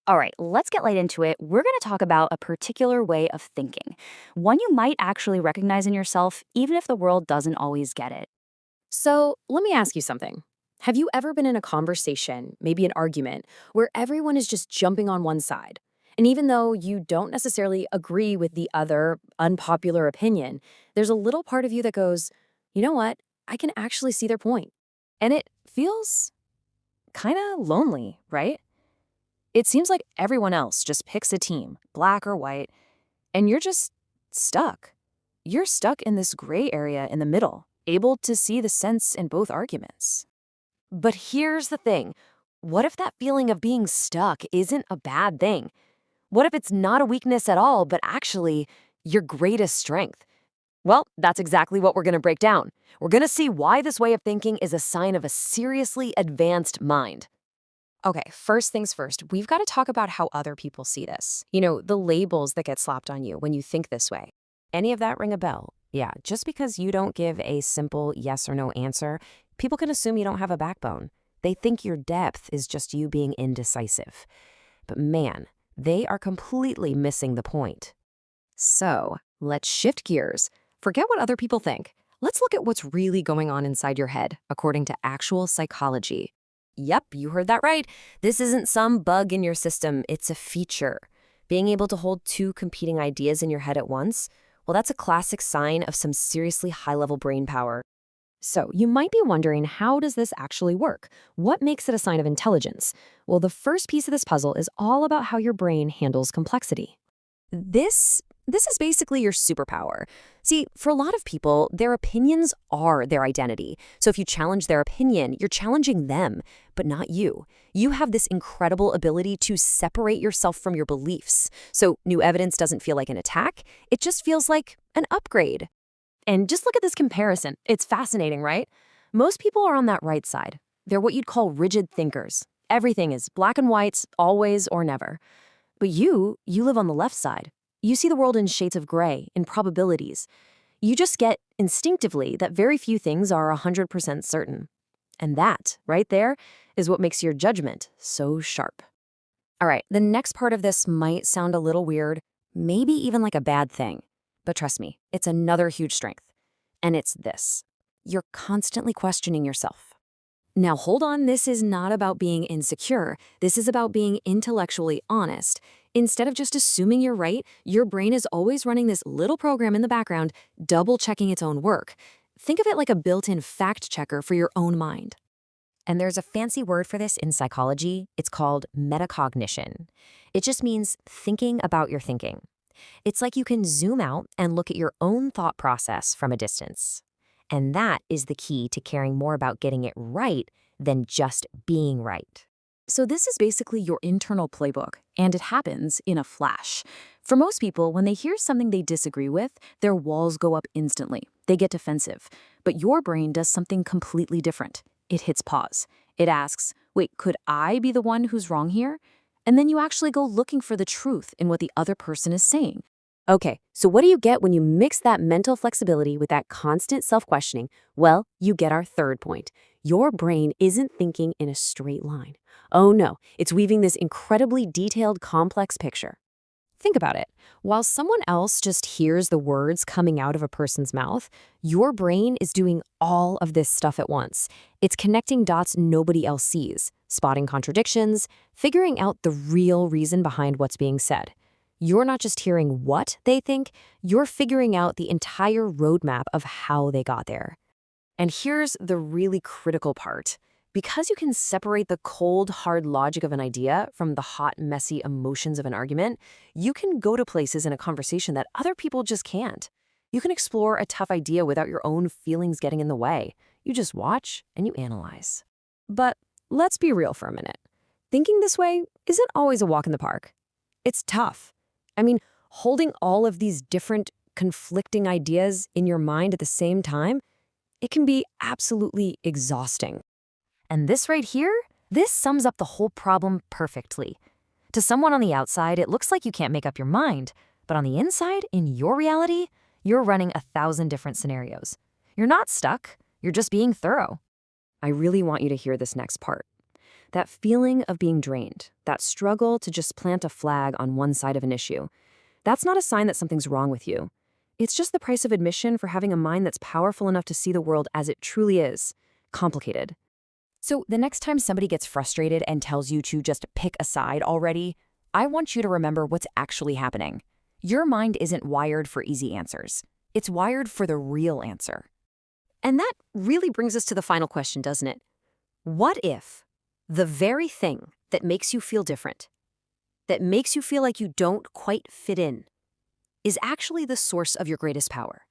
All right, let's get right into it. We're going to talk about a particular way of thinking, one you might actually recognize in yourself, even if the world doesn't always get it. So let me ask you something. Have you ever been in a conversation, maybe an argument, where everyone is just jumping on one side? And even though you don't necessarily agree with the other unpopular opinion, there's a little part of you that goes, you know what? I can actually see their point. And it feels kind of lonely, right? It seems like everyone else just picks a team, black or white, and you're just stuck. You're stuck in this gray area in the middle, able to see the sense in both arguments. But here's the thing. What if that feeling of being stuck isn't a bad thing? What if it's not a weakness at all, but actually your greatest strength? Well, that's exactly what we're going to break down. We're going to see why this way of thinking is a sign of a seriously advanced mind. Okay, first things first, we've got to talk about how other people see this. You know, the labels that get slapped on you when you think this way. Any of that ring a bell? Yeah, just because you don't give a simple yes or no answer, people can assume you don't have a backbone. They think your depth is just you being indecisive. But man, they are completely missing the point. So let's shift gears. Forget what other people think. Let's look at what's really going on inside your head, according to actual psychology. Yep, you heard that right. This isn't some bug in your system, it's a feature. Being able to hold two competing ideas in your head at once, well, that's a classic sign of some seriously high-level brain power. So you might be wondering, how does this actually work? What makes it a sign of intelligence? Well, the first piece of this puzzle is all about how your brain handles complexity. This is basically your superpower. See, for a lot of people, their opinions are their identity. So if you challenge their opinion, you're challenging them, but not you. You have this incredible ability to separate yourself from your beliefs. So new evidence doesn't feel like an attack, it just feels like an upgrade. And just look at this comparison. It's fascinating, right? Most people are on that right side. They're what you'd call rigid thinkers. Everything is black and white, always or never. But you live on the left side. You see the world in shades of gray, in probabilities. You just get instinctively that very few things are 100% certain. And that, right there, is what makes your judgment so sharp. All right, the next part of this might sound a little weird, maybe even like a bad thing. But trust me, it's another huge strength. And it's this. You're constantly questioning yourself. Now, hold on, this is not about being insecure. This is about being intellectually honest. Instead of just assuming you're right, your brain is always running this little program in the background, double-checking its own work. Think of it like a built-in fact checker for your own mind. And there's a fancy word for this in psychology. It's called metacognition. It just means thinking about your thinking. It's like you can zoom out and look at your own thought process from a distance. And that is the key to caring more about getting it right than just being right. So, this is basically your internal playbook, and it happens in a flash. For most people, when they hear something they disagree with, their walls go up instantly. They get defensive. But your brain does something completely different. It hits pause. It asks, wait, could I be the one who's wrong here? And then you actually go looking for the truth in what the other person is saying. Okay, so what do you get when you mix that mental flexibility with that constant self-questioning? Well, you get our third point. Your brain isn't thinking in a straight line. Oh no, it's weaving this incredibly detailed, complex picture. Think about it. While someone else just hears the words coming out of a person's mouth, your brain is doing all of this stuff at once. It's connecting dots nobody else sees, spotting contradictions, figuring out the real reason behind what's being said. You're not just hearing what they think, you're figuring out the entire roadmap of how they got there. And here's the really critical part. Because you can separate the cold, hard logic of an idea from the hot, messy emotions of an argument, you can go to places in a conversation that other people just can't. You can explore a tough idea without your own feelings getting in the way. You just watch and you analyze. But let's be real for a minute. Thinking this way isn't always a walk in the park. It's tough. I mean, holding all of these different, conflicting ideas in your mind at the same time, it can be absolutely exhausting. And this right here, this sums up the whole problem perfectly. To someone on the outside, it looks like you can't make up your mind. But on the inside, in your reality, you're running 1,000 different scenarios. You're not stuck. You're just being thorough. I really want you to hear this next part. That feeling of being drained, that struggle to just plant a flag on one side of an issue. That's not a sign that something's wrong with you. It's just the price of admission for having a mind that's powerful enough to see the world as it truly is, complicated. So the next time somebody gets frustrated and tells you to just pick a side already, I want you to remember what's actually happening. Your mind isn't wired for easy answers. It's wired for the real answer. And that really brings us to the final question, doesn't it? What if the very thing that makes you feel different, that makes you feel like you don't quite fit in, is actually the source of your greatest power?